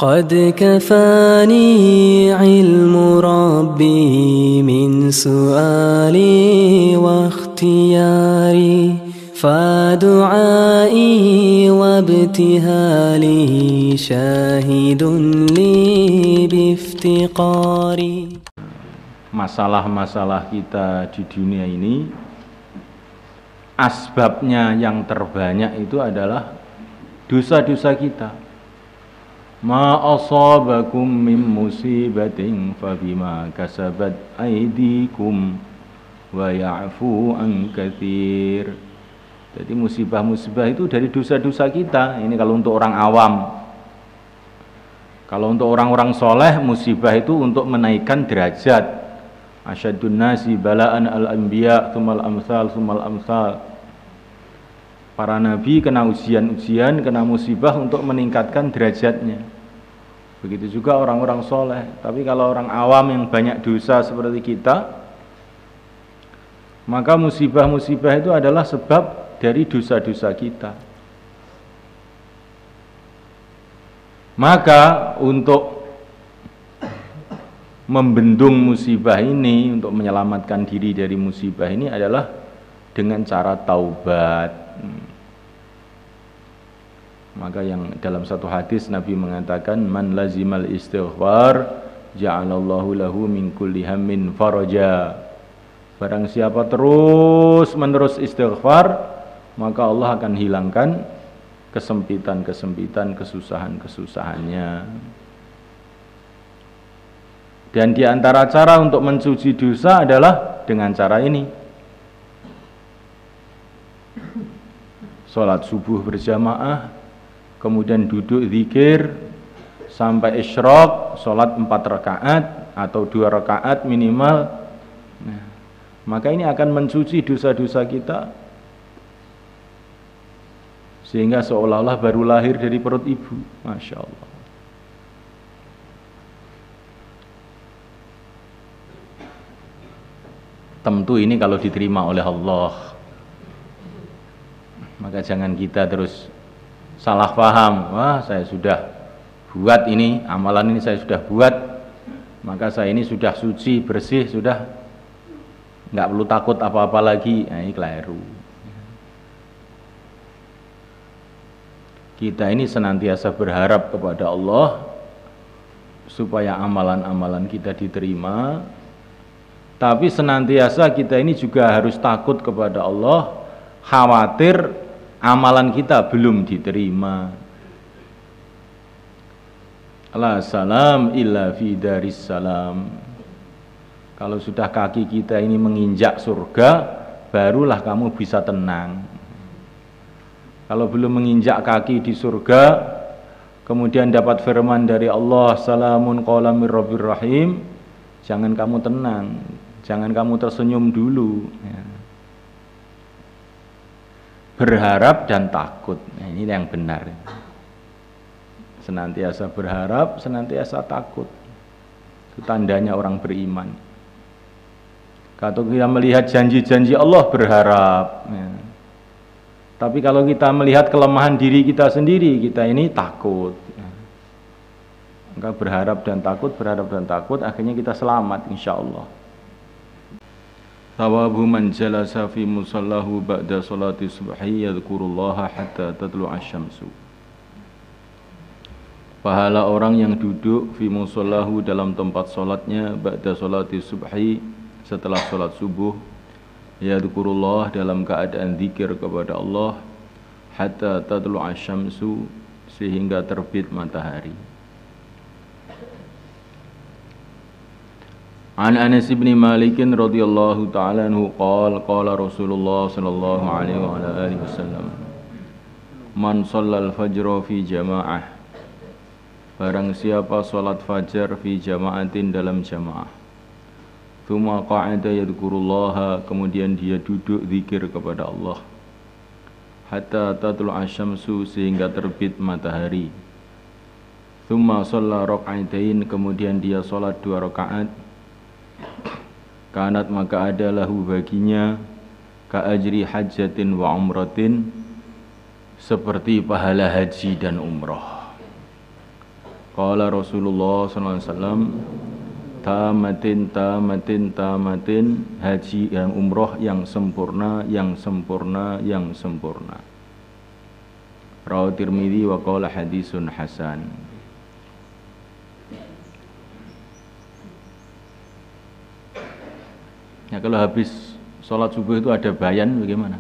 قد كفاني علم ربي من سؤالي واختياري فدعائي وابتهالي شاهد لي بافتقاري. Masalah-masalah kita di dunia ini, asbabnya yang terbanyak itu adalah dosa-dosa kita. Ma asabakum min musibatin fabima kasabat aydikum wa ya'fu an katsir. Jadi musibah-musibah itu dari dosa-dosa kita. Ini kalau untuk orang awam. Kalau untuk orang-orang soleh, musibah itu untuk menaikkan derajat. Asyadun nasi bala'an al-anbiya thumal amsal thumal amsal. Para nabi kena ujian-ujian, kena musibah untuk meningkatkan derajatnya. Begitu juga orang-orang soleh. Tapi kalau orang awam yang banyak dosa seperti kita, maka musibah-musibah itu adalah sebab dari dosa-dosa kita. Maka untuk membendung musibah ini, untuk menyelamatkan diri dari musibah ini adalah dengan cara taubat. Maka yang dalam satu hadis Nabi mengatakan, man lazimal istighfar ja'alallahu lahu min kulli hammin faraja. Barang siapa terus menerus istighfar, maka Allah akan hilangkan kesempitan-kesempitan, kesusahan-kesusahannya. Dan di antara cara untuk mencuci dosa adalah dengan cara ini. Salat subuh berjamaah, kemudian duduk zikir sampai isyraq, salat 4 rakaat atau 2 rakaat minimal. Nah, maka ini akan mencuci dosa-dosa kita, sehingga seolah-olah baru lahir dari perut ibu. Masya Allah. Tentu ini kalau diterima oleh Allah. Maka jangan kita terus salah paham. Wah, saya sudah buat ini, amalan ini saya sudah buat, maka saya ini sudah suci, bersih, sudah nggak perlu takut apa-apa lagi. Nah, ini keliru. Kita ini senantiasa berharap kepada Allah supaya amalan-amalan kita diterima. Tapi senantiasa kita ini juga harus takut kepada Allah, khawatir amalan kita belum diterima. La salam illa fi daris salam. Kalau sudah kaki kita ini menginjak surga, barulah kamu bisa tenang. Kalau belum menginjak kaki di surga, kemudian dapat firman dari Allah, salamun qawlan mir rabbir rahim, jangan kamu tenang, jangan kamu tersenyum dulu. Ya. Berharap dan takut, nah, ini yang benar. Senantiasa berharap, senantiasa takut. Itu tandanya orang beriman. Kalau kita melihat janji-janji Allah, berharap. Ya. Tapi kalau kita melihat kelemahan diri kita sendiri, kita ini takut. Ya. Maka berharap dan takut, akhirnya kita selamat insya Allah. Thawabu man jalasa fi musallahu ba'da salati subhi yadhkurullaha hatta tatlu'a syamsu. Pahala orang yang duduk fi musallahu dalam tempat salatnya ba'da salati subhi, setelah salat subuh, yadhkurullah dalam keadaan zikir kepada Allah, hatta tatlu'a syamsu, sehingga terbit matahari. An Anas bin Malik radhiyallahu ta'ala anhu qala Rasulullah sallallahu alaihi wa alihi wasallam, man shallal fajra fi jamaah, barang siapa salat fajar fi jamaatin dalam jamaah, tsumma qa'ada yadhkurullaha, kemudian dia duduk zikir kepada Allah, hatta tatlu'a syamsu, sehingga terbit matahari, tsumma shalla raka'atain, kemudian dia salat 2 rakaat, kanat maka ada lahu baginya ka ajri hajjatin wa umratin, seperti pahala haji dan umrah. Qala Rasulullah sallallahu alaihi wasallam, tamatin haji dan umroh yang sempurna, yang sempurna, yang sempurna. Rawahu Tirmidzi wa qala hadisun hasan. Ya, kalau habis sholat subuh itu ada bayan bagaimana?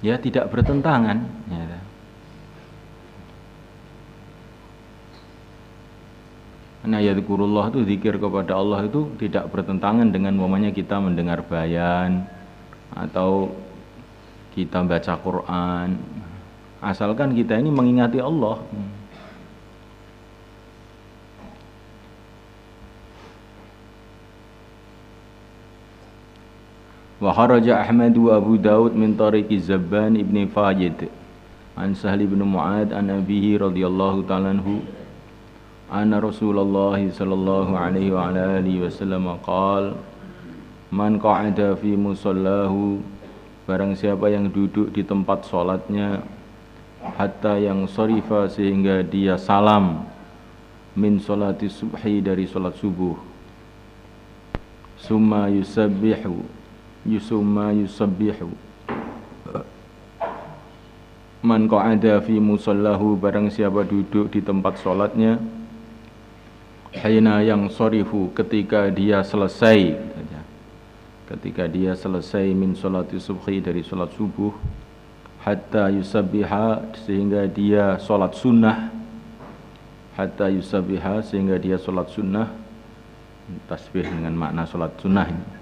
Ya tidak bertentangan. Ya. Nah, yadzikrullah itu zikir kepada Allah itu tidak bertentangan dengan umpamanya kita mendengar bayan atau kita baca Quran. Asalkan kita ini mengingati Allah. Wa kharaja Ahmad wa Abu Daud min tariqi Zabban ibn Fajid an Sahl ibn Mu'ad an abihi radhiyallahu ta'ala anhu anna Rasulullah sallallahu alaihi wa ala alihi wasallam qala man qa'ada fi musallahu, barang siapa yang duduk di tempat salatnya, hatta yang sharifa sehingga dia salam, min salati subhi dari salat subuh, summa yusabbihu man qa'ada fi musallahu, barang siapa duduk di tempat salatnya, hina yang sharifu ketika dia selesai min salati subhi dari salat subuh, hatta yusabbiha sehingga dia salat sunnah, tasbih dengan makna salat sunnah ini.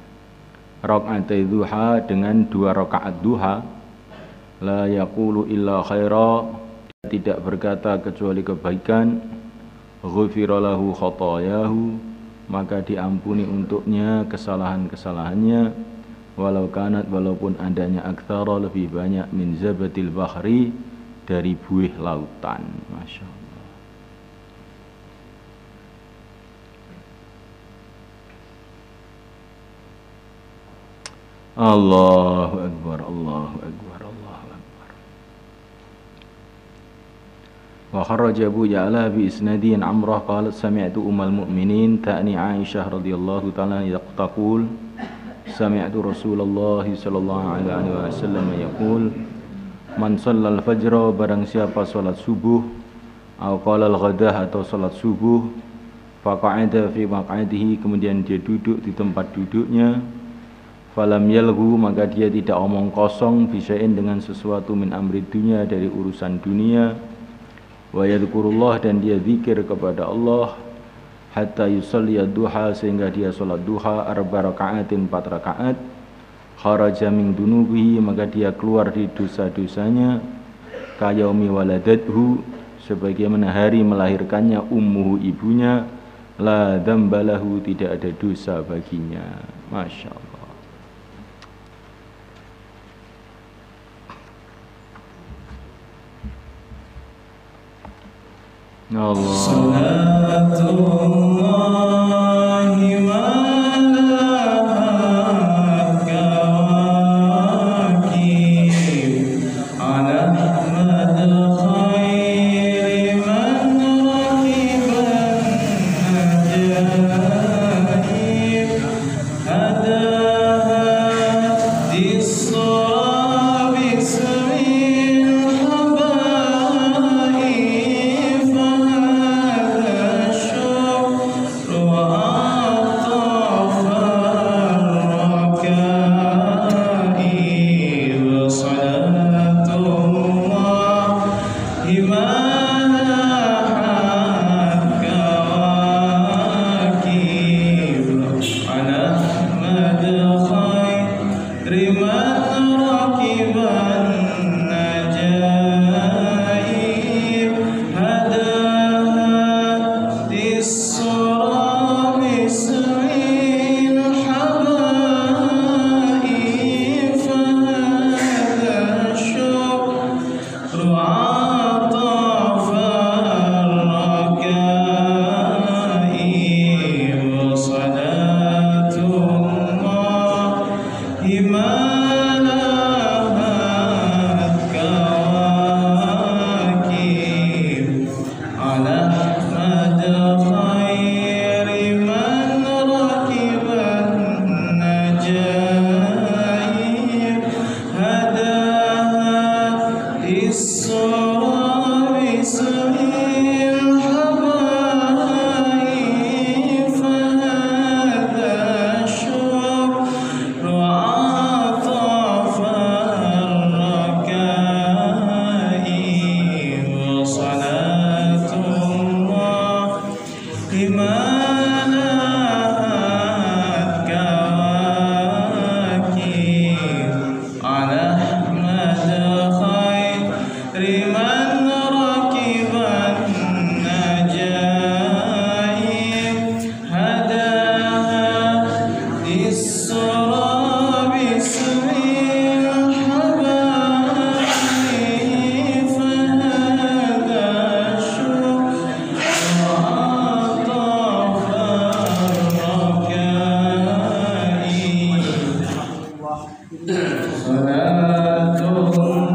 Rakaatai duha dengan 2 rakaat duha, la yaqulu illa khaira, tidak berkata kecuali kebaikan, ghufira lahu khatayahu, maka diampuni untuknya kesalahan-kesalahannya, walaupun adanya aktsara lebih banyak, min zabatil bahri dari buih lautan. Masya Allah. Allahu Akbar, Allahu Akbar, Allahu Akbar. Wa kharaja Abu Ya'la bi isnadin Amrah qalat sami'tu ummul mu'minin ta'ni Aisyah radhiyallahu ta'ala taqul sami'tu Rasulullah sallallahu alaihi wasallam yaqul man shallal fajra, barang siapa salat subuh, atau qala al-ghadah atau salat subuh, faqa'ada fi maq'adihi, kemudian dia duduk di tempat duduknya, falam yalghu, maka dia tidak omong kosong, bisain dengan sesuatu, min amri dunya dari urusan dunia, wa yadhkurullah dan dia zikir kepada Allah, hatta yusalli duha sehingga dia salat duha, 4 rakaatin 4 rakaat, kharaja min dunubihi, maka dia keluar di dosa-dosanya, kayaumi waladathu, sebagaimana hari melahirkannya ummuhu ibunya, la dzambalahu, tidak ada dosa baginya. Masya Allah. صلاة الله